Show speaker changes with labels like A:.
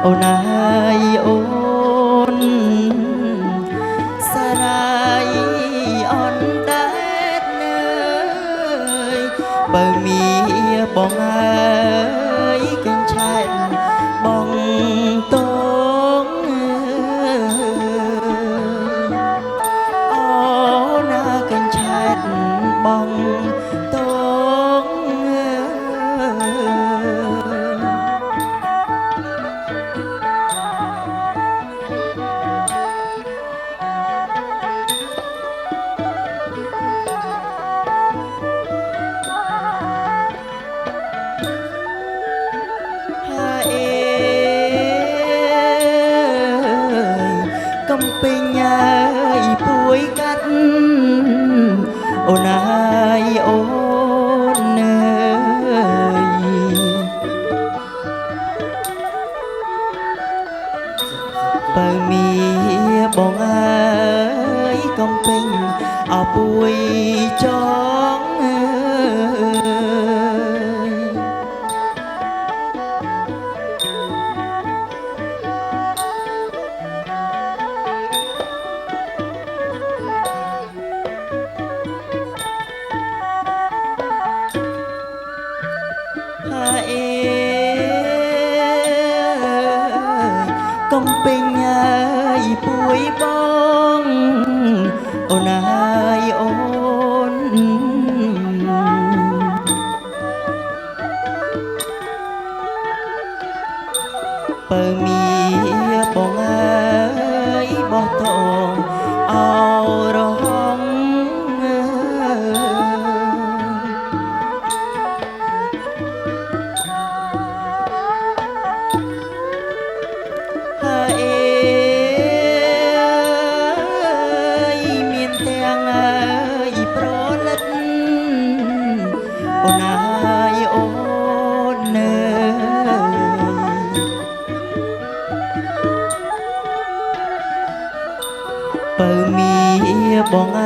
A: អូនអើយអូនសារាយអូនដែរនៅបើមានបងអើយកញ្ឆែតបងតងអូណាកញ្ឆែតបងតង เอ้ยកំពេញអើយពួយកាត់អូនអើយអូនអើយបើមានបងអើយកំពេញអើពួយចងអើយ เอ้ยកំពេញអើយពួយបងអូនអើយអូនបើមានបងអើយបោះតងអោរហង เอ้ยមានទាំងអើយប្រលិតអូនអើយអូនអើយបើមានបងអ